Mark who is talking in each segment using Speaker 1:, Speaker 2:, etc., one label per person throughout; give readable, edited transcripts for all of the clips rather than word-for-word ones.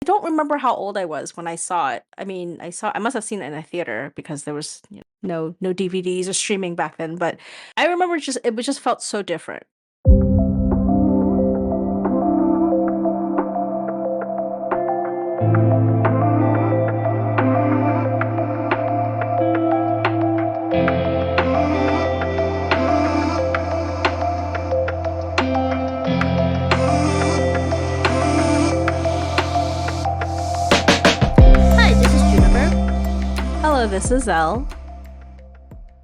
Speaker 1: don't remember how old I was when I saw it. I mean, I must have seen it in a theater because there was no DVDs or streaming back then, but I remember it just felt so different.
Speaker 2: Hi, this is Juniper.
Speaker 1: Hello, this is Elle.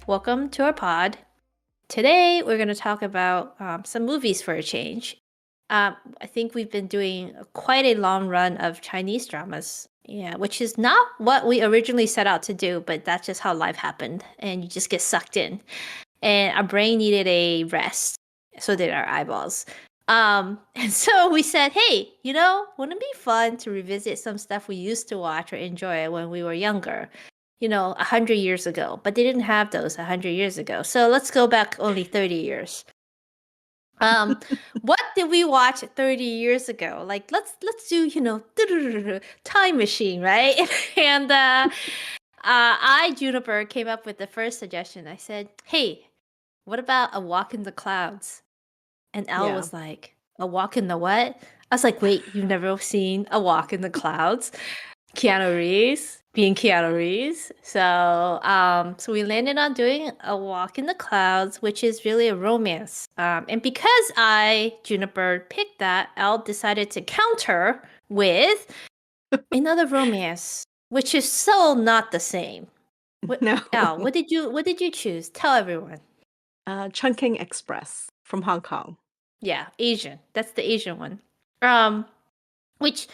Speaker 2: Welcome to our pod. Today, we're going to talk about some movies for a change. I think we've been doing quite a long run of Chinese dramas, yeah, which is not what we originally set out to do, but that's just how life happened, and you just get sucked in. And our brain needed a rest, so did our eyeballs. And so we said, hey, wouldn't it be fun to revisit some stuff we used to watch or enjoy when we were younger? 100 years ago, but they didn't have those 100 years ago. So let's go back only 30 years. What did we watch 30 years ago? Like, let's do, time machine, right? And Juniper, came up with the first suggestion. I said, hey, what about A Walk in the Clouds? And Elle
Speaker 1: Yeah.
Speaker 2: was like, A Walk in the what? I was like, wait, you've never seen A Walk in the Clouds? Keanu Reeves, being Keanu Reeves. So we landed on doing A Walk in the Clouds, which is really a romance. And because Juniper, picked that, Elle decided to counter with another romance, which is so not the same.
Speaker 1: No.
Speaker 2: Elle, what did you choose? Tell everyone.
Speaker 1: Chungking Express from Hong Kong.
Speaker 2: Yeah, Asian. That's the Asian one. Which,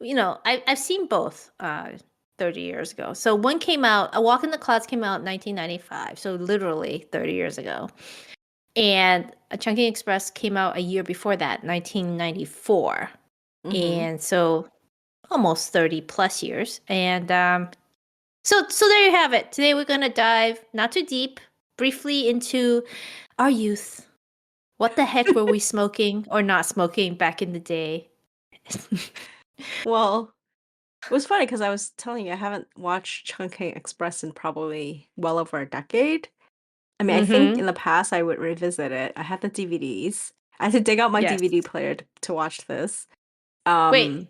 Speaker 2: I've seen both 30 years ago. So one came out, A Walk in the Clouds came out in 1995, so literally 30 years ago. And A Chungking Express came out a year before that, 1994. And so almost 30 plus years. And so there you have it. Today we're going to dive, not too deep, briefly into our youth. What the heck were we smoking or not smoking back in the day?
Speaker 1: Well, it was funny because I was telling you I haven't watched Chungking Express in probably well over a decade. I mean, I think in the past I would revisit it. I had the DVDs. I had to dig out my
Speaker 2: Yes.
Speaker 1: DVD player to watch this.
Speaker 2: Wait,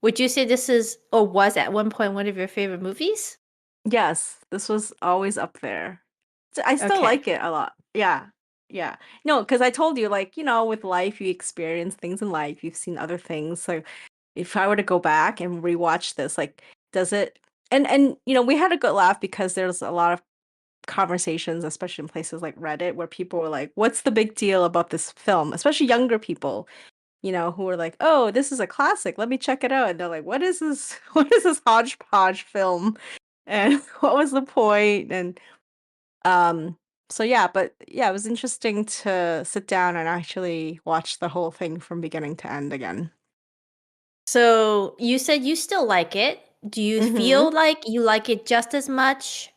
Speaker 2: would you say this is or was at one point one of your favorite movies?
Speaker 1: Yes, this was always up there. I still
Speaker 2: Okay.
Speaker 1: like it a lot. Yeah. Yeah. No, because I told you, like, with life, you experience things in life, you've seen other things. So if I were to go back and rewatch this, like, does it and we had a good laugh because there's a lot of conversations, especially in places like Reddit, where people were like, what's the big deal about this film? Especially younger people, who were like, oh, this is a classic. Let me check it out. And they're like, what is this? What is this hodgepodge film? And what was the point? And um, so yeah, but yeah, it was interesting to sit down and actually watch the whole thing from beginning to end again.
Speaker 2: So you said you still like it. Do you
Speaker 1: Mm-hmm.
Speaker 2: feel like you like it just as much,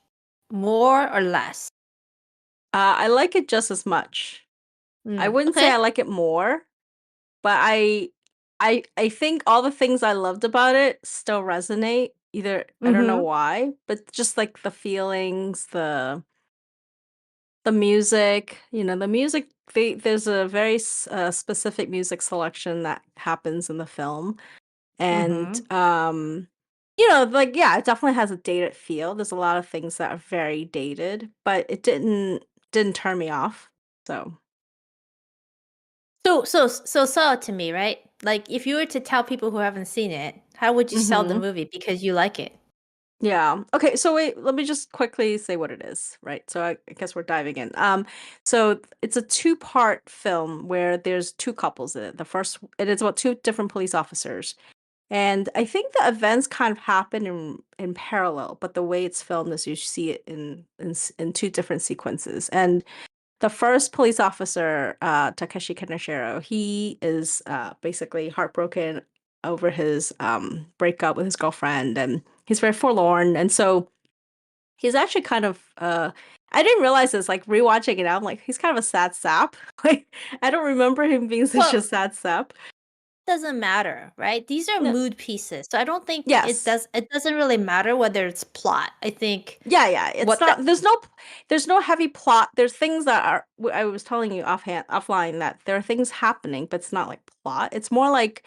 Speaker 2: more or less?
Speaker 1: I like it just as much. I wouldn't say I
Speaker 2: Okay.
Speaker 1: like it more, but I think all the things I loved about it still resonate. Either I don't know
Speaker 2: Mm-hmm.
Speaker 1: why, but just like the feelings, the music, the music. There's a very specific music selection that happens in the film. And
Speaker 2: Mm-hmm.
Speaker 1: like yeah, it definitely has a dated feel. There's a lot of things that are very dated, but it didn't turn me off. So,
Speaker 2: So sell it to me, right? Like if you were to tell people who haven't seen it, how would you sell the
Speaker 1: mhm.
Speaker 2: movie because you like it?
Speaker 1: Yeah. Okay, so wait, let me just quickly say what it is, right? So I guess we're diving in. So it's a two-part film where there's two couples in it. It is about two different police officers. And I think the events kind of happen in parallel, but the way it's filmed is you see it in two different sequences. And the first police officer, Takeshi Kaneshiro, he is basically heartbroken over his breakup with his girlfriend, and he's very forlorn. And so he's actually kind of I didn't realize this, like rewatching it, I'm like, he's kind of a sad sap. Like I don't remember him being such a
Speaker 2: Well,
Speaker 1: sad sap.
Speaker 2: doesn't matter, right? These are
Speaker 1: No,
Speaker 2: mood pieces. So I don't think
Speaker 1: yes.
Speaker 2: it doesn't really matter whether it's plot. I think
Speaker 1: Yeah, it's
Speaker 2: what the
Speaker 1: not there's no heavy plot. There's things that are I was telling you offline that there are things happening, but it's not like plot. It's more like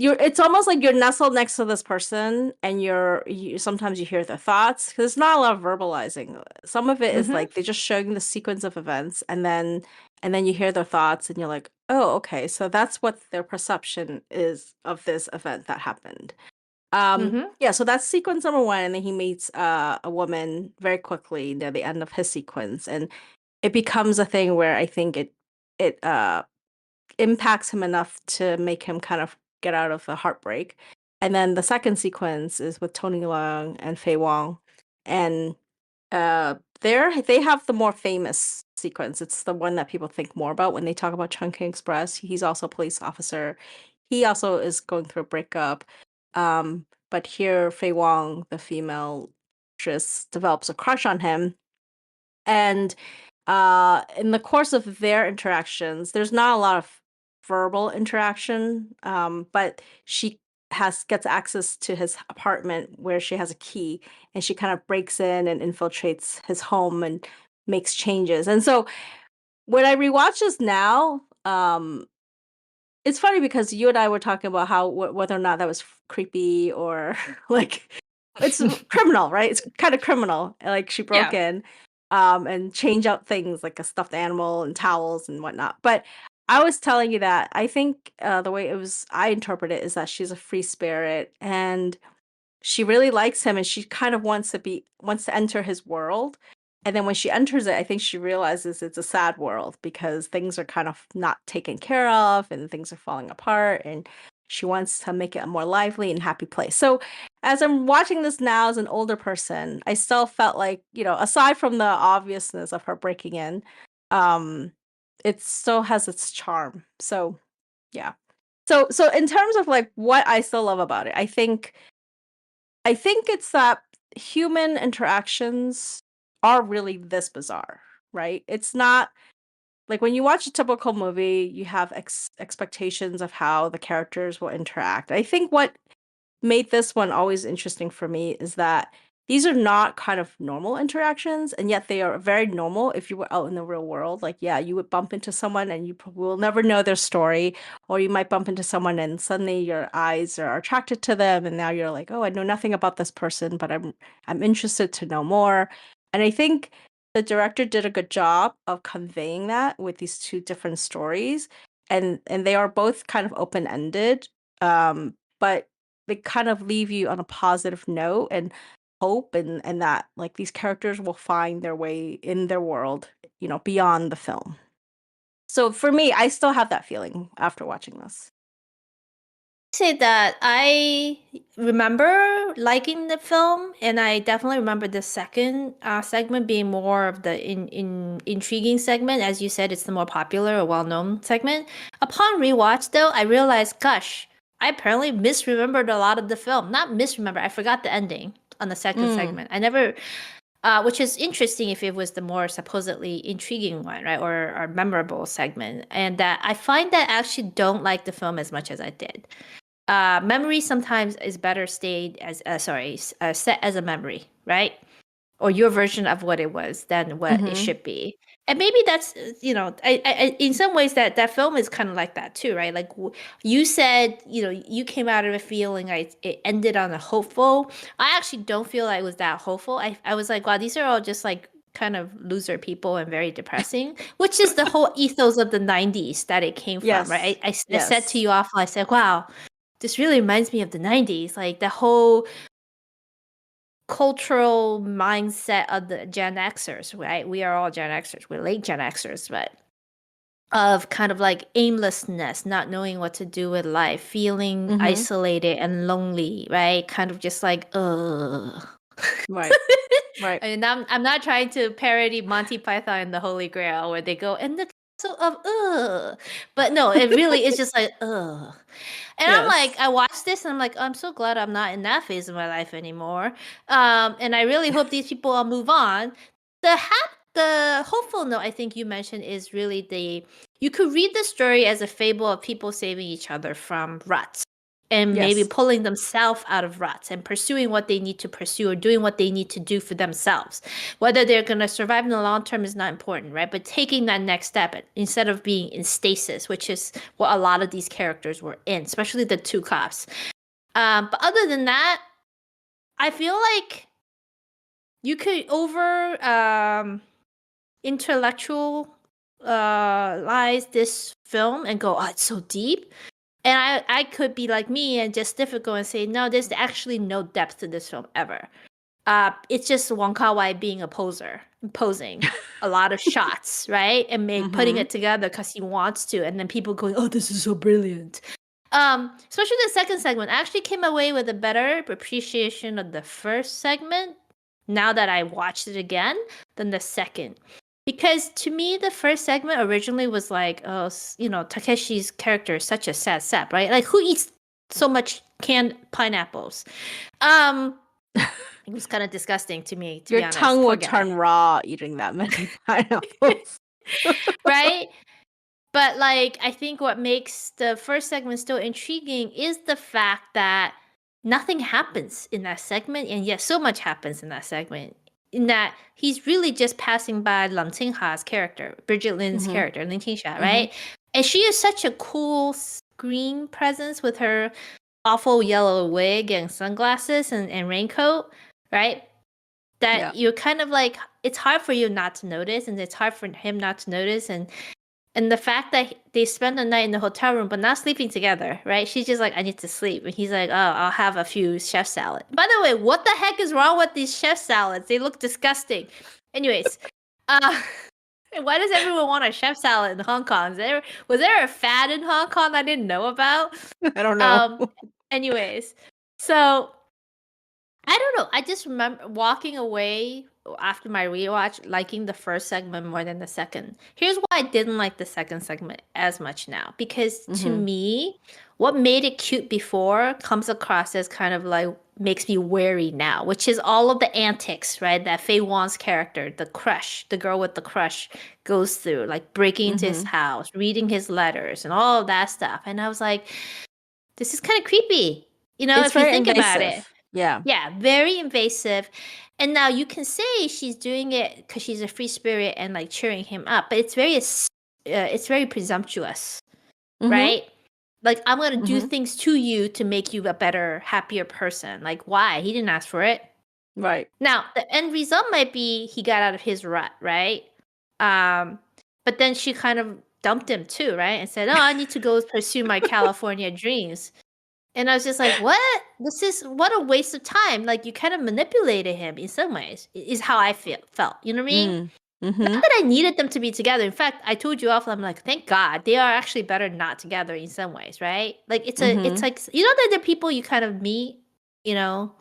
Speaker 1: it's almost like you're nestled next to this person and you sometimes you hear their thoughts because there's not a lot of verbalizing. Some of it is
Speaker 2: Mhm.
Speaker 1: like they're just showing the sequence of events and then you hear their thoughts and you're like, "Oh, okay. So that's what their perception is of this event that happened."
Speaker 2: Mhm.
Speaker 1: Yeah, so that's sequence number 1 and then he meets a woman very quickly near the end of his sequence and it becomes a thing where I think it impacts him enough to make him kind of get out of the heartbreak. And then the second sequence is with Tony Leung and Faye Wong. And they have the more famous sequence. It's the one that people think more about when they talk about Chungking Express. He's also a police officer. He also is going through a breakup. But here Faye Wong, the female actress, develops a crush on him and in the course of their interactions, there's not a lot of verbal interaction, but she gets access to his apartment where she has a key and she kind of breaks in and infiltrates his home and makes changes. And so when I rewatch this now, it's funny because you and I were talking about how whether or not that was creepy or like it's criminal, right? It's kind of criminal. Like she broke
Speaker 2: Yeah.
Speaker 1: in and change out things like a stuffed animal and towels and whatnot. But I was telling you that I think the way I interpret it is that she's a free spirit and she really likes him and she kind of wants to enter his world. And then when she enters it, I think she realizes it's a sad world because things are kind of not taken care of and things are falling apart and she wants to make it a more lively and happy place. So as I'm watching this now as an older person, I still felt like, aside from the obviousness of her breaking in, um, it still has its charm. So yeah. So in terms of like what I still love about it, I think it's that human interactions are really this bizarre, right? It's not like when you watch a typical movie, you have expectations of how the characters will interact. I think what made this one always interesting for me is that these are not kind of normal interactions, and yet they are very normal if you were out in the real world. Like, yeah, you would bump into someone and you will never know their story, or you might bump into someone and suddenly your eyes are attracted to them, and now you're like, oh, I know nothing about this person, but I'm interested to know more. And I think the director did a good job of conveying that with these two different stories, and they are both kind of open ended. But they kind of leave you on a positive note and hope and that like these characters will find their way in their world, beyond the film. So for me, I still have that feeling after watching this.
Speaker 2: Say that I remember liking the film, and I definitely remember the second segment being more of the intriguing segment. As you said, it's the more popular or well-known segment. Upon rewatch, though, I realized, gosh, I apparently misremembered a lot of the film. Not misremember, I forgot the ending on the second
Speaker 1: Mm,
Speaker 2: segment. I never, which is interesting if it was the more supposedly intriguing one, right, or memorable segment. And that I find that I actually don't like the film as much as I did. Memory sometimes is better stayed as set as a memory, right? Or your version of what it was than what it
Speaker 1: mm-hmm.
Speaker 2: should be. And maybe that's in some ways that film is kind of like that too, right? Like you said, you came out of it feeling like it ended on a hopeful. I actually don't feel like it was that hopeful. I was like, wow, these are all just like kind of loser people and very depressing, which is the whole ethos of the 90s that it came from,
Speaker 1: Yes.
Speaker 2: right? I said to
Speaker 1: Yes.
Speaker 2: you offline, I said, wow, this really reminds me of the 90s, like the whole cultural mindset of the Gen Xers, right? We are all Gen Xers. We're late Gen Xers, but of kind of like aimlessness, not knowing what to do with life, feeling
Speaker 1: Mm-hmm.
Speaker 2: isolated and lonely, right? Kind of just like, ugh.
Speaker 1: Right. Right.
Speaker 2: I mean, I'm not trying to parody Monty Python and the Holy Grail where they go, and the castle of ugh. But no, it really is just like, ugh. And I'm like,
Speaker 1: Yes.
Speaker 2: I watched this and I'm like, I'm so glad I'm not in that phase of my life anymore. And I really hope these people all move on. The the hopeful note I think you mentioned is really you could read the story as a fable of people saving each other from ruts and maybe
Speaker 1: Yes.
Speaker 2: pulling themselves out of ruts and pursuing what they need to pursue or doing what they need to do for themselves. Whether they're going to survive in the long term is not important, right? But taking that next step instead of being in stasis, which is what a lot of these characters were in, especially the two cops. But other than that, I feel like you could intellectual lies this film and go, oh, it's so deep. And I could be like me and just difficult and say, no, there's actually no depth to this film ever. It's just Wong Kar Wai being a poser, posing a lot of shots, right? And putting
Speaker 1: Mm-hmm.
Speaker 2: it together because he wants to, and then people going, "Oh, this is so brilliant." Especially the second segment, I actually came away with a better appreciation of the first segment now that I watched it again than the second. Because to me, the first segment originally was like, oh, Takeshi's character is such a sad sap, right? Like, who eats so much canned pineapples? It was kind of disgusting to me, to
Speaker 1: Your
Speaker 2: be honest.
Speaker 1: tongue
Speaker 2: Poor
Speaker 1: will
Speaker 2: guy,
Speaker 1: turn raw eating that many pineapples.
Speaker 2: right? But like, I think what makes the first segment still intriguing is the fact that nothing happens in that segment, and yet so much happens in that segment. In that he's really just passing by Lam Qingha's character, Brigitte Lin's
Speaker 1: Mm-hmm.
Speaker 2: character, Lin Qingsha,
Speaker 1: Mm-hmm.
Speaker 2: right? And she is such a cool screen presence with her awful yellow wig and sunglasses and raincoat, right?
Speaker 1: Yeah.
Speaker 2: That you're kind of like, it's hard for you not to notice, and it's hard for him not to notice, and the fact that they spend the night in the hotel room but not sleeping together, right? She's just like, I need to sleep. And he's like, oh, I'll have a few chef salad. By the way, what the heck is wrong with these chef salads? They look disgusting. Anyways, uh, why does everyone want a chef salad in Hong Kong? Was there a fad in Hong Kong I didn't know about?
Speaker 1: I don't know.
Speaker 2: Um, anyways, so I don't know. I just remember walking away after my rewatch, liking the first segment more than the second. Here's why I didn't like the second segment as much now. Because to
Speaker 1: Mm-hmm.
Speaker 2: me, what made it cute before comes across as kind of like makes me wary now, which is all of the antics, right? That Faye Wong's character, the crush, the girl with the crush, goes through, like breaking into his
Speaker 1: Mm-hmm.
Speaker 2: house, reading his letters, and all of that stuff. And I was like, this is kind of creepy,
Speaker 1: It's
Speaker 2: if you
Speaker 1: very
Speaker 2: think about it.
Speaker 1: invasive. Yeah.
Speaker 2: Yeah, very invasive. And now you can say she's doing it because she's a free spirit and like cheering him up, but it's very presumptuous,
Speaker 1: Mm-hmm.
Speaker 2: right? Like, I'm gonna do
Speaker 1: Mm-hmm.
Speaker 2: things to you to make you a better, happier person. Like, why? He didn't ask for it.
Speaker 1: Right.
Speaker 2: Now, the end result might be he got out of his rut, right? Um, but then she kind of dumped him too, right? And said, "Oh, I need to go pursue my California dreams." And I was just like, "What? What a waste of time!" Like, you kind of manipulated him in some ways. Is how I felt. You know what I mean?
Speaker 1: Mm.
Speaker 2: Not
Speaker 1: Mm-hmm.
Speaker 2: that I needed them to be together. In fact, I told you off. I'm like, thank God they are actually better not together in some ways, right? Like, it's
Speaker 1: Mm-hmm.
Speaker 2: like, that the people you kind of meet, you know,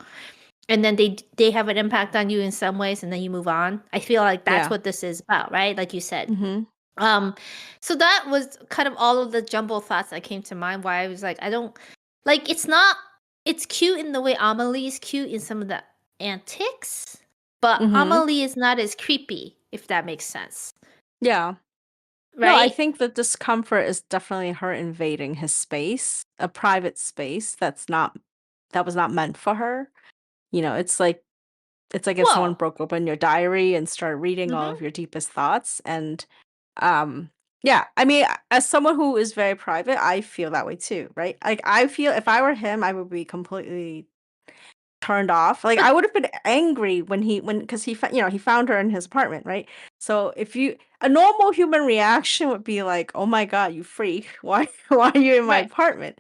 Speaker 2: and then they have an impact on you in some ways, and then you move on. I feel like that's
Speaker 1: Yeah.
Speaker 2: what this is about, right? Like you said.
Speaker 1: Mm-hmm.
Speaker 2: Um, so that was kind of all of the jumble thoughts that came to mind. Why I was like, I don't like. It's cute in the way Amelie is cute in some of the antics, but
Speaker 1: Mm-hmm.
Speaker 2: Amelie is not as creepy, if that makes sense,
Speaker 1: Yeah. No, I
Speaker 2: right?
Speaker 1: think the discomfort is definitely her invading his space, a private space that was not meant for her. It's like if someone
Speaker 2: Whoa.
Speaker 1: broke open your diary and started reading all
Speaker 2: Mm-hmm.
Speaker 1: of your deepest thoughts. And yeah, I mean, as someone who is very private, I feel that way too, right? Like, I feel if I were him, I would be completely turned off. Like,
Speaker 2: But
Speaker 1: I would have been angry because he found her in his apartment, right? So if you a normal human reaction would be like, "Oh my God, you freak. Why are you in my
Speaker 2: right.
Speaker 1: apartment?"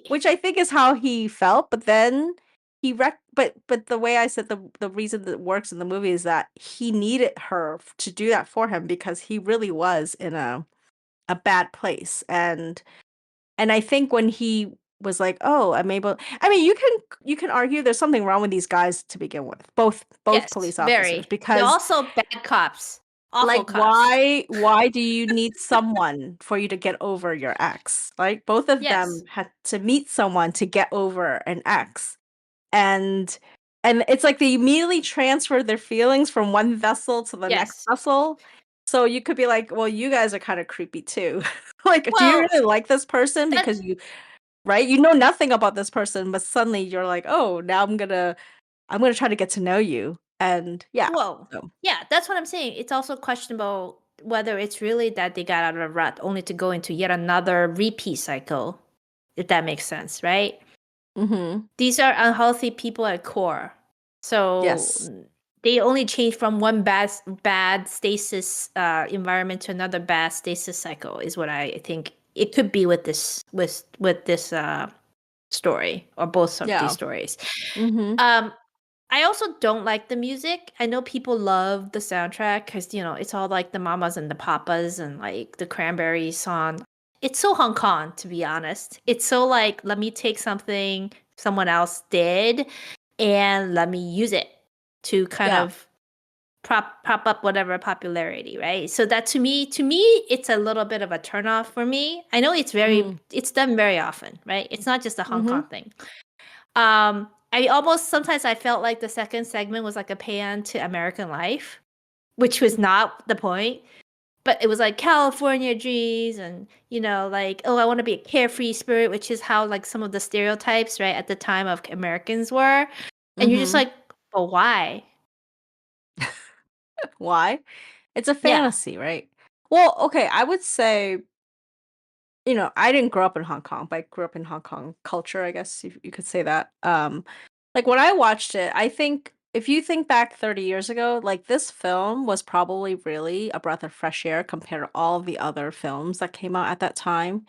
Speaker 1: Which I think is how he felt, but then but the way I said the reason that it works in the movie is that he needed her to do that for him because he really was in a bad place. And I think when he was like, "Oh, I'm able," I mean, you can argue there's something wrong with these guys to begin with, both
Speaker 2: Yes,
Speaker 1: police officers,
Speaker 2: very. They're
Speaker 1: because
Speaker 2: also bad cops, awful
Speaker 1: like,
Speaker 2: cops.
Speaker 1: why do you need someone for you to get over your ex? Like, both of them
Speaker 2: Yes.
Speaker 1: had to meet someone to get over an ex. And and it's like they immediately transfer their feelings from one vessel to the next
Speaker 2: Yes.
Speaker 1: vessel. So you could be like, well, you guys are kind of creepy too. Like, do you
Speaker 2: Well,
Speaker 1: really like this person?
Speaker 2: that
Speaker 1: Because right? You know nothing about this person, but suddenly you're like, oh, now I'm gonna try to get to know you. And yeah.
Speaker 2: Whoa.
Speaker 1: So
Speaker 2: Yeah, that's what I'm saying. It's also questionable whether it's really that they got out of a rut only to go into yet another repeat cycle, if that makes sense, right?
Speaker 1: mm-hmm.
Speaker 2: These are unhealthy people at core. So
Speaker 1: Yes.
Speaker 2: they only change from one bad stasis environment to another bad stasis cycle is what I think it could be with this story or both of these
Speaker 1: Yeah.
Speaker 2: stories.
Speaker 1: Mm-hmm.
Speaker 2: Um, I also don't like the music. I know people love the soundtrack because, it's all like the mamas and the papas and like the Cranberries song. It's so Hong Kong, to be honest. It's so like, let me take something someone else did and let me use it to kind
Speaker 1: Yeah.
Speaker 2: of prop up whatever popularity, right? So that to me, it's a little bit of a turnoff for me. I know
Speaker 1: Mm.
Speaker 2: it's done very often, right? It's not just a Hong
Speaker 1: Mm-hmm.
Speaker 2: Kong thing. I almost sometimes I felt like the second segment was like a pan to American life, which was not the point. But it was like California dreams and, like, oh, I want to be a carefree spirit, which is how like some of the stereotypes, right, at the time of Americans were. And you're just
Speaker 1: Mm-hmm.
Speaker 2: like, but why?
Speaker 1: Why? It's a
Speaker 2: Yeah.
Speaker 1: fantasy, right? Well, okay, I would say, I didn't grow up in Hong Kong, but I grew up in Hong Kong culture, I guess you could say that. Like when I watched it, I think if you think back 30 years ago, like this film was probably really a breath of fresh air compared to all of the other films that came out at that time.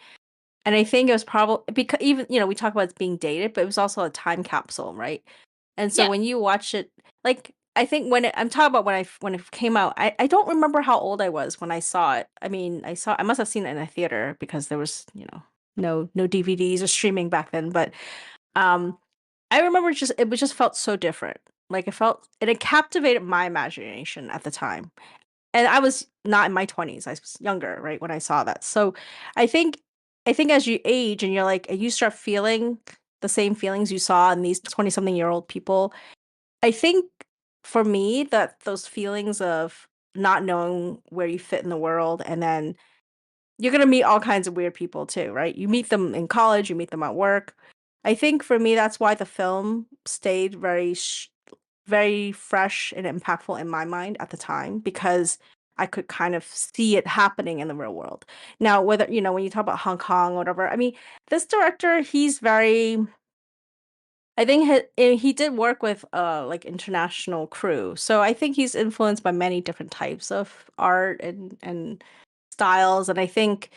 Speaker 1: And I think it was probably because even, we talk about it being dated, but it was also a time capsule, right? And so
Speaker 2: Yeah.
Speaker 1: when you watch it, like I think I'm talking about when it came out, I don't remember how old I was when I saw it. I mean, I must have seen it in a theater because there was, no DVDs or streaming back then, but um I remember it was just felt so different. Like it captivated my imagination at the time. And I was not in my 20s. I was younger, right, when I saw that. So I think I think as you age and you're like you start feeling the same feelings you saw in these 20-something-year-old people, I think for me that those feelings of not knowing where you fit in the world, and then you're going to meet all kinds of weird people too, right? You meet them in college, you meet them at work. I think for me that's why the film stayed very fresh and impactful in my mind at the time because I could kind of see it happening in the real world. Now, whether, when you talk about Hong Kong or whatever, I mean, this director, he's very, I think he did work with like international crew. So I think he's influenced by many different types of art and styles. And I think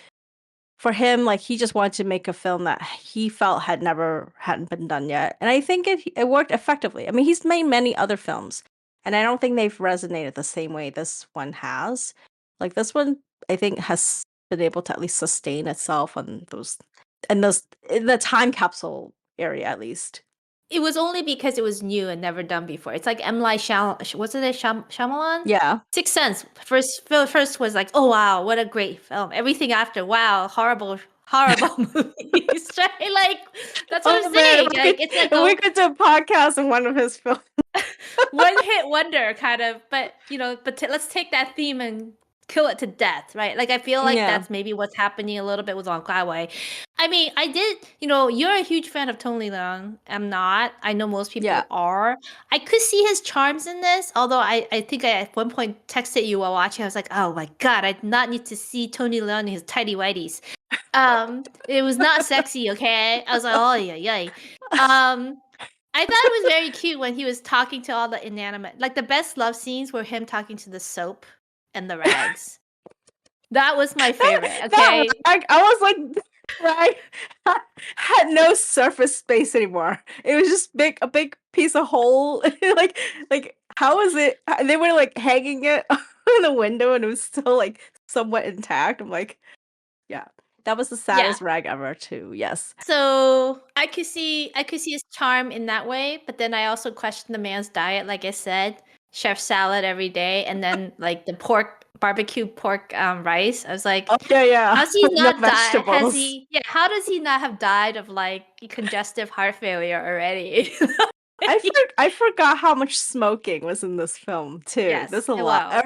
Speaker 1: for him, like he just wanted to make a film that he felt hadn't been done yet, and I think it worked effectively. I mean, he's made many other films, and I don't think they've resonated the same way this one has. Like this one, I think has been able to at least sustain itself on those in the time capsule area at least.
Speaker 2: It was only because it was new and never done before. It's like M. Night what's it, Shyamalan?
Speaker 1: Yeah.
Speaker 2: Sixth Sense. First was like, oh wow, what a great film. Everything after, wow, horrible, horrible movies. Right? Like that's what
Speaker 1: Oh
Speaker 2: I'm
Speaker 1: man,
Speaker 2: saying. Like it's like
Speaker 1: if
Speaker 2: a
Speaker 1: we could do a podcast on one of his films.
Speaker 2: one hit wonder kind of. But let's take that theme and kill it to death, right? Like I feel like
Speaker 1: Yeah.
Speaker 2: that's maybe what's happening a little bit with Wong Kar Wai. I mean, I did, you're a huge fan of Tony Leung. I'm not. I know most
Speaker 1: Yeah.
Speaker 2: people are. I could see his charms in this, although I think I at one point texted you while watching. I was like, oh my God, I did not need to see Tony Leung in his tighty whities. It was not sexy, okay? I was like, oh yeah, yeah. I thought it was very cute when he was talking to all the inanimate. Like the best love scenes were him talking to the soap and the rags. That was my favorite,
Speaker 1: That
Speaker 2: okay?
Speaker 1: rag, I was like, rag had no surface space anymore. It was just a big piece of hole. like how is it? They were like hanging it on the window, and it was still like somewhat intact. I'm like, yeah, that was the
Speaker 2: Yeah.
Speaker 1: saddest rag ever, too. Yes.
Speaker 2: So I could see his charm in that way, but then I also question the man's diet. Like I said, chef salad every day, and then like the barbecue pork rice. I was like,
Speaker 1: Oh yeah, yeah.
Speaker 2: how's he
Speaker 1: No
Speaker 2: not die? Has
Speaker 1: vegetables.
Speaker 2: he? Yeah, how does he not have died of like congestive heart failure already?
Speaker 1: I forgot how much smoking was in this film too.
Speaker 2: Yes,
Speaker 1: There's a lot.
Speaker 2: well,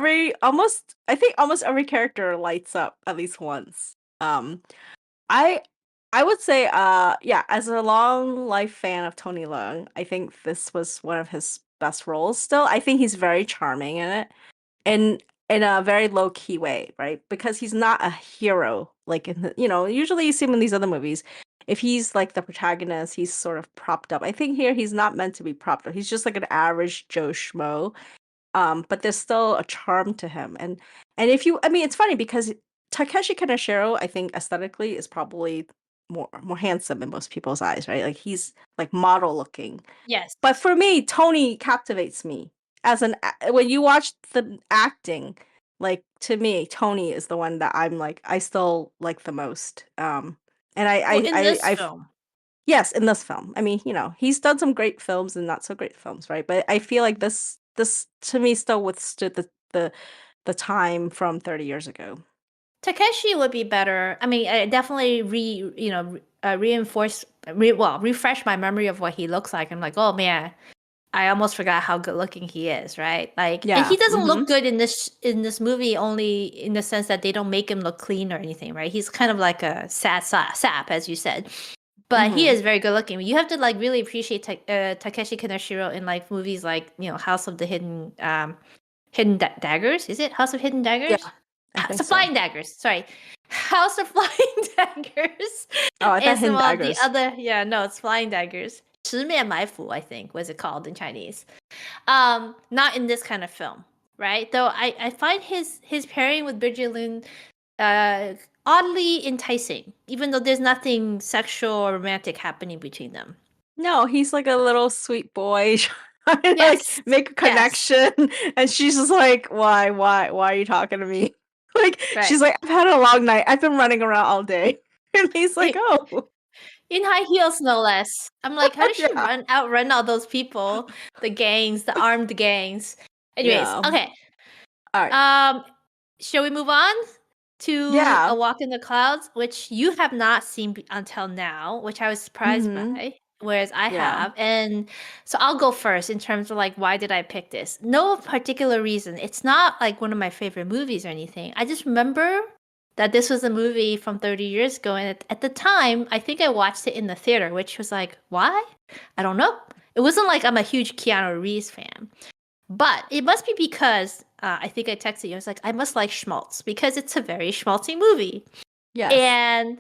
Speaker 1: I think almost every character lights up at least once. I I would say yeah, as a long life fan of Tony Leung, I think this was one of his best roles still. I think he's very charming in it in a very low key way, right? Because he's not a hero like in the, usually you see him in these other movies. If he's like the protagonist, he's sort of propped up. I think here he's not meant to be propped up. He's just like an average Joe Schmo. But there's still a charm to him. And if you I mean it's funny because Takeshi Kaneshiro, I think aesthetically is probably more handsome in most people's eyes, right? Like he's like model looking.
Speaker 2: yes.
Speaker 1: But for me, Tony captivates me as when you watch the acting, like to me, Tony is the one that I'm like I still like the most. And
Speaker 2: Well, in this
Speaker 1: I've
Speaker 2: film,
Speaker 1: yes, in this film. I mean, he's done some great films and not so great films, right? But I feel like this to me still withstood the time from 30 years ago.
Speaker 2: Takeshi would be better. I mean, I definitely refresh my memory of what he looks like. I'm like, oh man, I almost forgot how good looking he is, right? Like, and
Speaker 1: Yeah.
Speaker 2: he doesn't
Speaker 1: Mm-hmm.
Speaker 2: look good in this movie only in the sense that they don't make him look clean or anything, right? He's kind of like a sap, as you said. But he
Speaker 1: Mm-hmm.
Speaker 2: is very good looking. You have to like really appreciate Takeshi Kaneshiro in like movies like House of the Daggers. Is it House of Hidden
Speaker 1: Yeah,
Speaker 2: Daggers?
Speaker 1: I
Speaker 2: House
Speaker 1: think
Speaker 2: of
Speaker 1: so.
Speaker 2: Flying Daggers. Sorry, House of Flying Daggers.
Speaker 1: Oh, I thought
Speaker 2: And some
Speaker 1: Hidden
Speaker 2: of the
Speaker 1: Daggers.
Speaker 2: other, yeah, no, it's Flying Daggers. 十面埋伏, I think, was it called in Chinese. Not in this kind of film, right? Though I find his pairing with Brigitte Leung oddly enticing, even though there's nothing sexual or romantic happening between them.
Speaker 1: No, he's like a little sweet boy trying to like
Speaker 2: Yes,
Speaker 1: make a
Speaker 2: yes,
Speaker 1: connection, and she's just like, why are you talking to me? Like
Speaker 2: right.
Speaker 1: she's like, I've had a long night. I've been running around all day, and he's like,
Speaker 2: I-
Speaker 1: oh,
Speaker 2: In high heels, no less. I'm like, how does she
Speaker 1: yeah,
Speaker 2: outrun all those people, the gangs, the armed gangs? Anyways,
Speaker 1: yeah.
Speaker 2: okay.
Speaker 1: All right,
Speaker 2: Um, shall we move on to
Speaker 1: yeah.
Speaker 2: A Walk in the Clouds, which you have not seen until now, which I was surprised
Speaker 1: Mm-hmm.
Speaker 2: by, whereas I
Speaker 1: Yeah.
Speaker 2: have. And so I'll go first in terms of like why did I pick this? No particular reason. It's not like one of my favorite movies or anything. I just remember that this was a movie from 30 years ago, and at the time, I think I watched it in the theater, which was like, why? I don't know. It wasn't like I'm a huge Keanu Reeves fan. But it must be because I think I texted you. I was like, I must like Schmaltz because it's a very schmaltzy movie.
Speaker 1: Yes.
Speaker 2: And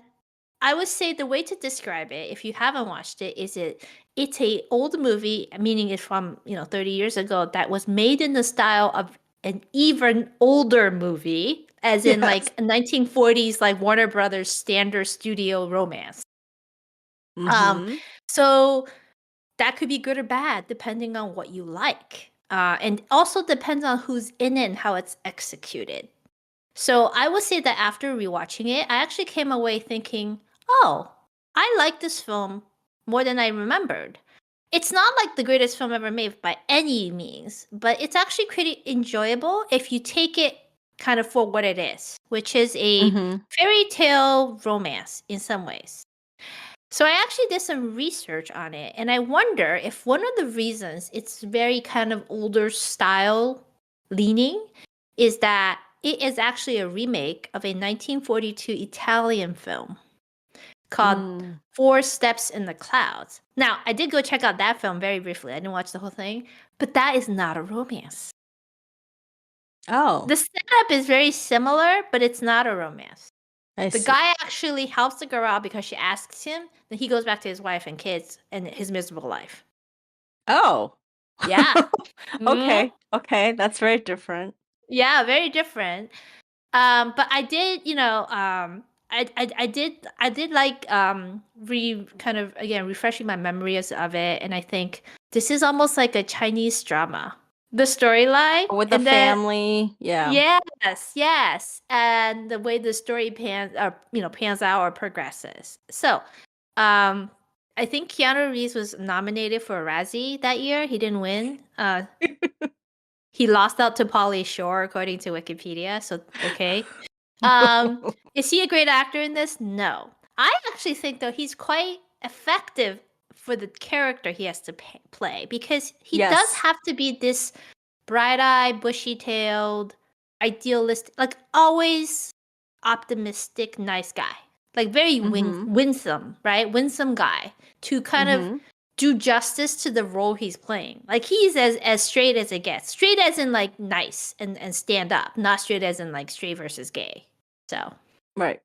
Speaker 2: I would say the way to describe it, if you haven't watched it, is it's a old movie, meaning it's from 30 years ago, that was made in the style of an even older movie, as in
Speaker 1: Yes.
Speaker 2: like a 1940s like Warner Brothers standard studio romance. Um,
Speaker 1: Mm-hmm.
Speaker 2: so that could be good or bad depending on what you like. And also depends on who's in it and how it's executed. So I would say that after rewatching it, I actually came away thinking, oh, I like this film more than I remembered. It's not like the greatest film ever made by any means, but it's actually pretty enjoyable if you take it kind of for what it is, which is a
Speaker 1: Mm-hmm.
Speaker 2: fairy tale romance in some ways. So I actually did some research on it, and I wonder if one of the reasons it's very kind of older style leaning is that it is actually a remake of a 1942 Italian film called
Speaker 1: Mm.
Speaker 2: Four Steps in the Clouds. Now, I did go check out that film very briefly. I didn't watch the whole thing, but that is not a romance.
Speaker 1: Oh,
Speaker 2: The setup is very similar, but it's not a romance.
Speaker 1: I
Speaker 2: The
Speaker 1: see.
Speaker 2: guy actually helps the girl out because she asks him. Then he goes back to his wife and kids and his miserable life.
Speaker 1: Oh.
Speaker 2: Yeah. Mhm.
Speaker 1: Okay. Okay, that's very different.
Speaker 2: Yeah, very different. But I did, I did like kind of again refreshing my memories of it, and I think this is almost like a Chinese drama. The storyline,
Speaker 1: With the
Speaker 2: and then
Speaker 1: family, yeah.
Speaker 2: yes, yes, and the way the story pans out or progresses. So, um, I think Keanu Reeves was nominated for a Razzie that year. He didn't win. He lost out to Pauly Shore, according to Wikipedia. So, okay. Is he a great actor in this? No. I actually think though he's quite effective for the character he has to play, because he does
Speaker 1: Yes.
Speaker 2: have to be this bright-eyed, bushy-tailed, idealistic, like always optimistic, nice guy. Like very
Speaker 1: Mm-hmm.
Speaker 2: winsome, right? Winsome guy to kind of
Speaker 1: Mm-hmm.
Speaker 2: do justice to the role he's playing. Like he's as straight as it gets. Straight as in like nice and stand up, not straight as in like straight versus gay. So
Speaker 1: Right.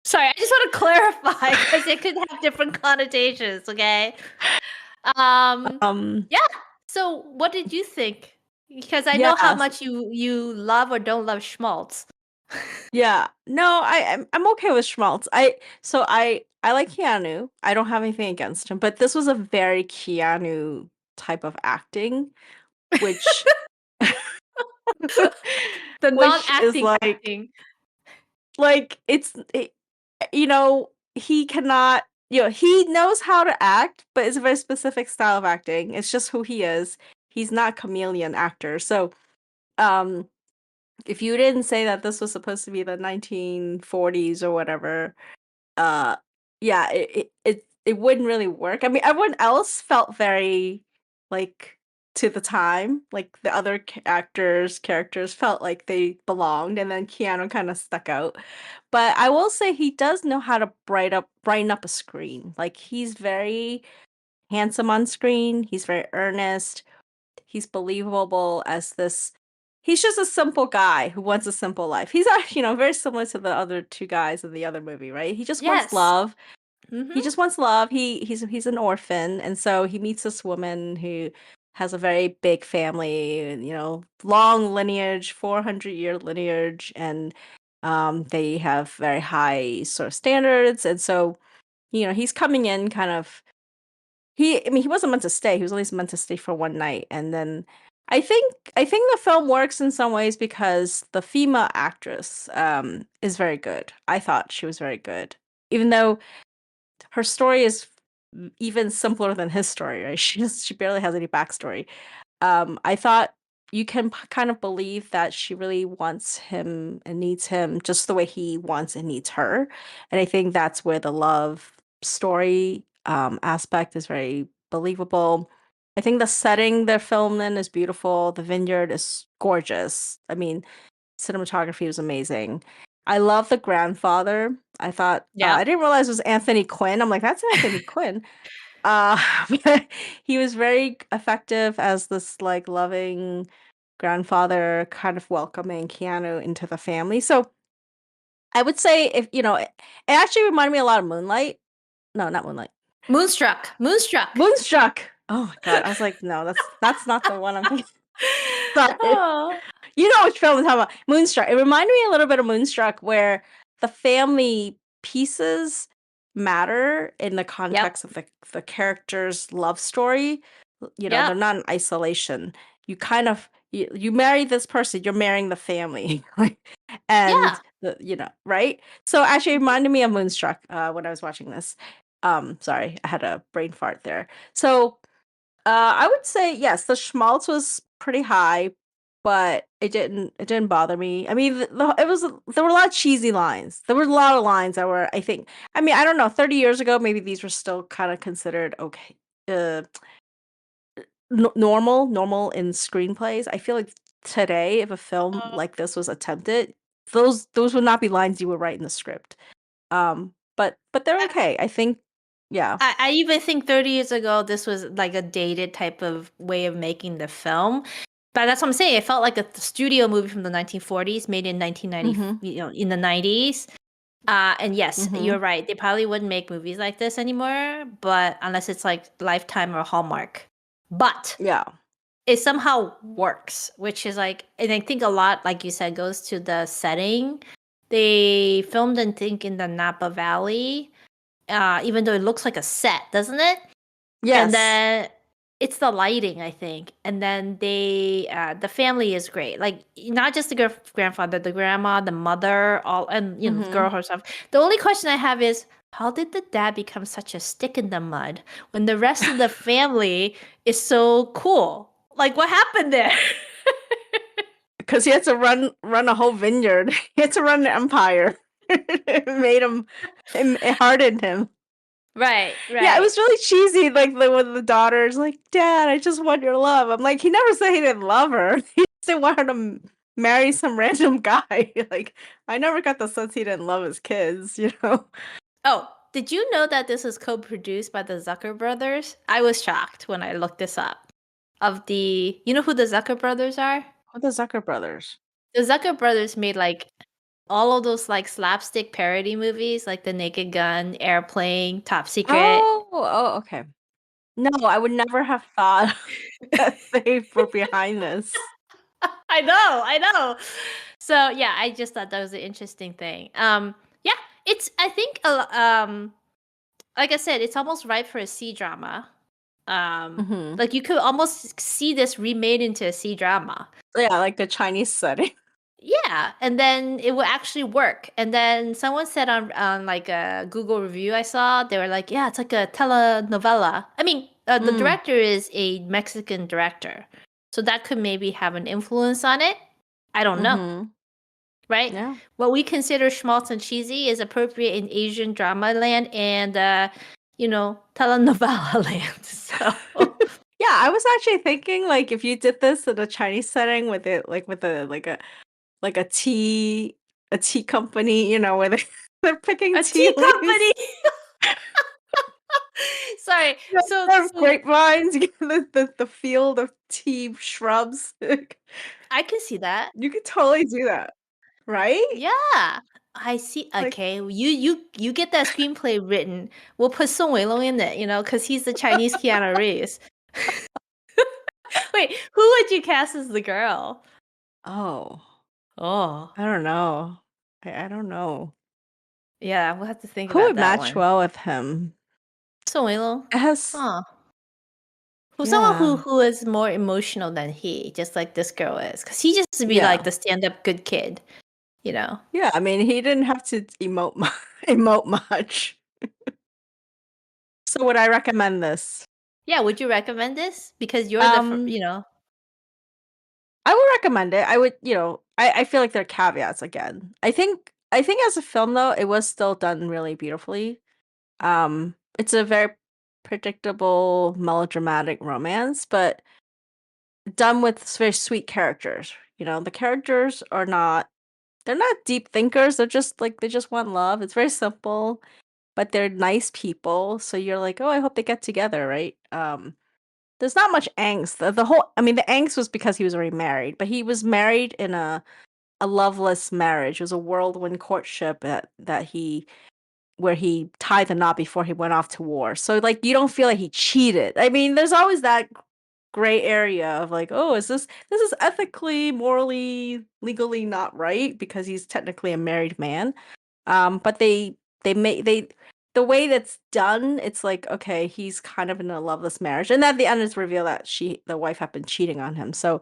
Speaker 2: sorry, I just want to clarify because it could have different connotations, okay?
Speaker 1: Um,
Speaker 2: Yeah. So what did you think? Because I know how
Speaker 1: yeah.
Speaker 2: much you love or don't love schmaltz.
Speaker 1: Yeah. No, I'm okay with Schmaltz. I like Keanu. I don't have anything against him, but this was a very Keanu type of acting, which
Speaker 2: The
Speaker 1: which is
Speaker 2: non-acting acting.
Speaker 1: you know, he cannot, you know, he knows how to act, but it's a very specific style of acting. It's just who he is. He's not a chameleon actor. So, um if you didn't say that this was supposed to be the 1940s or whatever, uh yeah, it wouldn't really work. I mean, everyone else felt very like to the time, like the other characters felt like they belonged, and then Keanu kind of stuck out. But I will say he does know how to brighten up a screen. Like he's very handsome on screen, he's very earnest, he's believable as this. He's just a simple guy who wants a simple life. He's actually, very similar to the other two guys in the other movie, right? He just wants
Speaker 2: Yes.
Speaker 1: love.
Speaker 2: Mm-hmm.
Speaker 1: He just wants love. He's an orphan, and so he meets this woman who has a very big family, and long lineage, 400-year lineage, and they have very high sort of standards, and so he's coming in kind of. I mean, he wasn't meant to stay. He was only meant to stay for one night, and then I think the film works in some ways because the female actress is very good. I thought she was very good, even though her story is even simpler than his story, right? She barely has any backstory. I thought you can kind of believe that she really wants him and needs him just the way he wants and needs her. And I think that's where the love story aspect is very believable. I think the setting they're filmed in is beautiful. The vineyard is gorgeous. I mean, cinematography was amazing. I love the grandfather. I thought
Speaker 2: Yeah.
Speaker 1: I didn't realize it was Anthony Quinn. I'm like, that's Anthony Quinn. Uh, but he was very effective as this like loving grandfather, kind of welcoming Keanu into the family. So I would say if it actually reminded me a lot of Moonlight. No, not Moonlight.
Speaker 2: Moonstruck. Moonstruck.
Speaker 1: Moonstruck. Oh my god, I was like, no, that's not the one I'm thinking. Sorry.
Speaker 2: Oh.
Speaker 1: You know which film I'm talking about. Moonstruck. It reminded me a little bit of Moonstruck, where the family pieces matter in the
Speaker 2: Yep.
Speaker 1: context of the character's love story. They're
Speaker 2: Yep.
Speaker 1: not in isolation. You kind of you marry this person, you're marrying the family, and right. So actually, it reminded me of Moonstruck when I was watching this. Sorry, I had a brain fart there. So I would say yes, the schmaltz was pretty high, but it didn't bother me. I mean, there were a lot of cheesy lines. There were a lot of lines that were, I mean, I don't know, 30 years ago, maybe these were still kind of considered okay, normal in screenplays. I feel like today, if a film like this was attempted, those would not be lines you would write in the script. But they're okay. I think, yeah.
Speaker 2: I even think 30 years ago, this was like a dated type of way of making the film. But that's what I'm saying. It felt like a studio movie from the 1940s, made in 1990,
Speaker 1: Mm-hmm.
Speaker 2: in the 90s. And yes,
Speaker 1: Mm-hmm.
Speaker 2: you're right. They probably wouldn't make movies like this anymore, but unless it's like Lifetime or Hallmark. But
Speaker 1: Yeah.
Speaker 2: it somehow works, which is like, and I think a lot, like you said, goes to the setting. They filmed, I think, in the Napa Valley, even though it looks like a set, doesn't it? And
Speaker 1: Yes.
Speaker 2: then it's the lighting, I think. And then the family is great. Like not just the grandfather, the grandma, the mother, all, and the girl herself. The only question I have is, how did the dad become such a stick in the mud when the rest of the family is so cool? Like what happened there?
Speaker 1: Because he had to run a whole vineyard. He had to run an empire. It hardened him.
Speaker 2: Right,
Speaker 1: Yeah, it
Speaker 2: right.
Speaker 1: was really cheesy. Like when the daughter's like, "Dad, I just want your love." I'm like, he never said he didn't love her. He just didn't want her to marry some random guy. Like, I never got the sense he didn't love his kids. You know?
Speaker 2: Oh, did you know that this is co-produced by the Zucker brothers? I was shocked when I looked this up. You know who the Zucker brothers are?
Speaker 1: What the Zucker brothers?
Speaker 2: The Zucker brothers made like all of those like slapstick parody movies, like The Naked Gun, Airplane, Top Secret.
Speaker 1: Oh, okay. No, I would never have thought that they were behind this.
Speaker 2: I know. So yeah, I just thought that was an interesting thing. Yeah, it's I think like I said, it's almost ripe for a C drama.
Speaker 1: Hmm.
Speaker 2: Like you could almost see this remade into a C drama.
Speaker 1: Yeah, like the Chinese setting.
Speaker 2: Yeah, and then it will actually work. And then someone said on like a Google review I saw, they were like, "Yeah, it's like a telenovela." I mean, the
Speaker 1: Mm.
Speaker 2: director is a Mexican director, so that could maybe have an influence on it. I don't know,
Speaker 1: Hmm.
Speaker 2: right?
Speaker 1: Yeah.
Speaker 2: What we consider schmaltz and cheesy is appropriate in Asian drama land and telenovela land. So
Speaker 1: Yeah, I was actually thinking like if you did this in a Chinese setting with it like with like a tea company, where they're picking
Speaker 2: a
Speaker 1: tea
Speaker 2: tea company.
Speaker 1: leaves.
Speaker 2: Sorry.
Speaker 1: You know,
Speaker 2: So
Speaker 1: instead of
Speaker 2: so
Speaker 1: grapevines, you get the field of tea shrubs.
Speaker 2: I can see that.
Speaker 1: You could totally do that, right?
Speaker 2: Yeah. I see.
Speaker 1: Like,
Speaker 2: Okay, you get that screenplay written. We'll put Song Weilong in it, because he's the Chinese Keanu Reeves. Wait, who would you cast as the girl?
Speaker 1: oh,
Speaker 2: Oh,
Speaker 1: I don't know. I don't know.
Speaker 2: yeah, we'll have to think
Speaker 1: Who
Speaker 2: about
Speaker 1: would
Speaker 2: that
Speaker 1: match
Speaker 2: one.
Speaker 1: well with him?
Speaker 2: Song Weilong.
Speaker 1: It has,
Speaker 2: Huh. Who's someone who
Speaker 1: yeah.
Speaker 2: who is more emotional than he, just like this girl is, because he just to be like
Speaker 1: Yeah.
Speaker 2: the stand-up good kid, you know.
Speaker 1: Yeah, I mean, he didn't have to emote much. So would I recommend this?
Speaker 2: Yeah, would you recommend this? Because you're
Speaker 1: Um, I would recommend it. I would, I feel like there are caveats again. I think as a film though, it was still done really beautifully. It's a very predictable melodramatic romance, but done with very sweet characters. The characters are not they're not deep thinkers. They're just like they just want love. It's very simple, but they're nice people. So you're like, "Oh, I hope they get together," right? There's not much angst. The whole I mean, the angst was because he was already married, but he was married in a loveless marriage. It was a whirlwind courtship that he where he tied the knot before he went off to war. So like you don't feel like he cheated. I mean, there's always that gray area of like, oh, this is ethically, morally, legally not right because he's technically a married man. But they make they the way that's done, it's like, okay, he's kind of in a loveless marriage. And at the end it's revealed that the wife had been cheating on him. So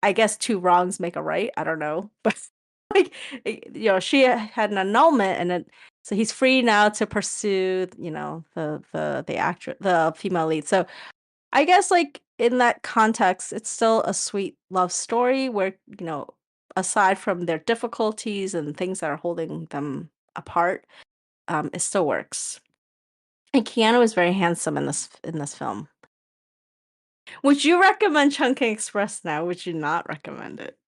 Speaker 1: I guess two wrongs make a right. I don't know. But like she had an annulment and so he's free now to pursue, the actor, the female lead. So I guess like in that context, it's still a sweet love story where, aside from their difficulties and things that are holding them apart, it still works. And Keanu is very handsome in this film. Would you recommend Chungking Express now? Would you not recommend it?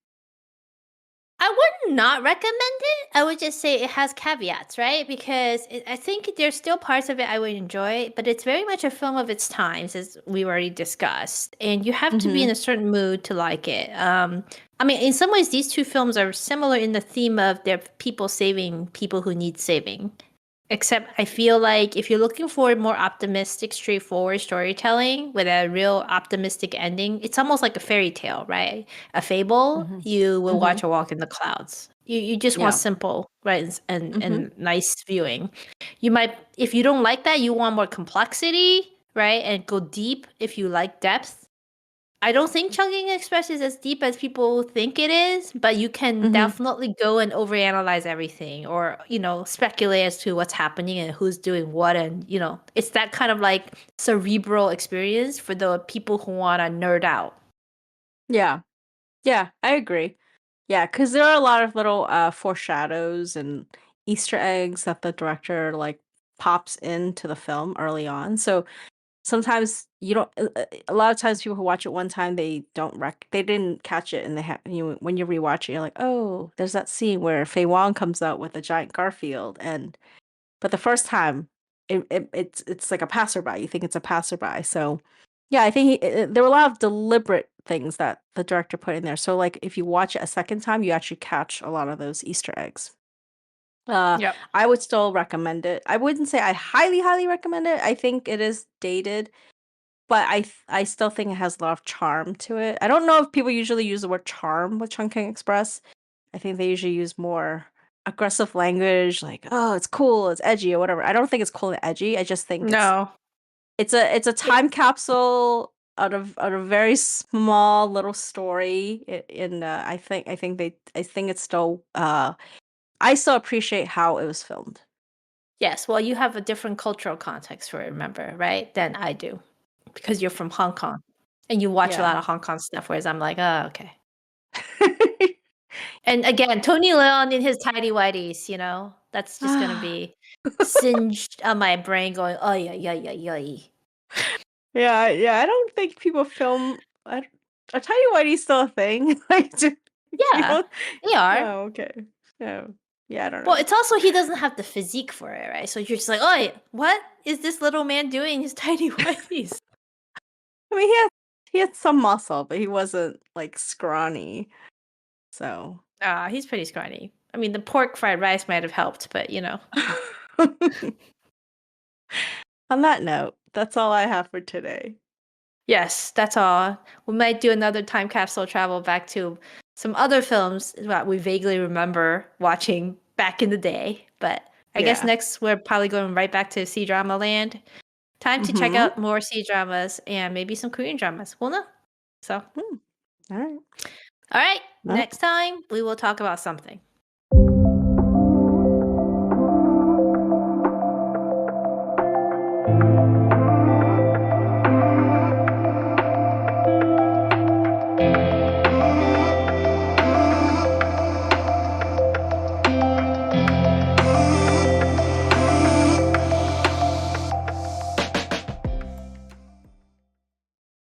Speaker 2: I would not recommend it. I would just say it has caveats, right? Because I think there's still parts of it I would enjoy, but it's very much a film of its times, as we already discussed. And you have to be in
Speaker 1: Mm-hmm.
Speaker 2: a certain mood to like it. I mean, in some ways, these two films are similar in the theme of they're people saving people who need saving. Except I feel like if you're looking for more optimistic, straightforward storytelling with a real optimistic ending, it's almost like a fairy tale, right? A fable,
Speaker 1: Mm-hmm.
Speaker 2: you will
Speaker 1: Mm-hmm.
Speaker 2: watch A Walk in the Clouds. You just want
Speaker 1: Yeah.
Speaker 2: simple, right? And,
Speaker 1: Mm-hmm.
Speaker 2: and nice viewing. You might, if you don't like that, you want more complexity, right? And go deep if you like depth. I don't think Chungking Express is as deep as people think it is, but you can
Speaker 1: Mm-hmm.
Speaker 2: definitely go and overanalyze everything or, speculate as to what's happening and who's doing what. And, it's that kind of like cerebral experience for the people who want to nerd out.
Speaker 1: Yeah. Yeah, I agree. Yeah, because there are a lot of little foreshadows and Easter eggs that the director like pops into the film early on. So sometimes you don't. A lot of times, people who watch it one time, they didn't catch it, and when you rewatch it, you're like, oh, there's that scene where Faye Wong comes out with a giant Garfield, but the first time, it's like a passerby. You think it's a passerby. So, yeah, I think there were a lot of deliberate things that the director put in there. So, like, if you watch it a second time, you actually catch a lot of those Easter eggs.
Speaker 2: Yep.
Speaker 1: I would still recommend it. I wouldn't say I highly, highly recommend it. I think it is dated, but I still think it has a lot of charm to it. I don't know if people usually use the word charm with Chungking Express. I think they usually use more aggressive language, like, oh, it's cool, it's edgy or whatever. I don't think it's cool and edgy. I just think
Speaker 2: No.
Speaker 1: it's a time capsule out of very small little story. I think it's still I still appreciate how it was filmed.
Speaker 2: Yes. Well, you have a different cultural context for it, remember, right? Than I do, because you're from Hong Kong and you watch a
Speaker 1: Yeah.
Speaker 2: lot of Hong Kong stuff. Whereas I'm like, oh, okay. And again, Tony Leung in his tighty whities, that's just gonna be singed on my brain, going, oh yeah, yeah, yeah, yeah.
Speaker 1: Yeah, yeah. I don't think people film. I tell you what, he's still a thing. Like,
Speaker 2: Yeah,
Speaker 1: people.
Speaker 2: they are.
Speaker 1: Oh, okay. Yeah, yeah. I don't
Speaker 2: Well,
Speaker 1: know.
Speaker 2: it's also he doesn't have the physique for it, right? So you're just like, oh, what is this little man doing in his tighty whities?
Speaker 1: I mean, he had some muscle, but he wasn't like scrawny. So.
Speaker 2: He's pretty scrawny. I mean, the pork fried rice might have helped, but
Speaker 1: On that note, that's all I have for today.
Speaker 2: Yes, that's all. We might do another time capsule travel back to some other films that we vaguely remember watching back in the day. But I guess
Speaker 1: Yeah.
Speaker 2: next we're probably going right back to C-drama land. Time to check
Speaker 1: Mm-hmm.
Speaker 2: out more C-dramas and maybe some Korean dramas. We'll know. So,
Speaker 1: All right.
Speaker 2: all right,
Speaker 1: Well,
Speaker 2: next time we will talk about something.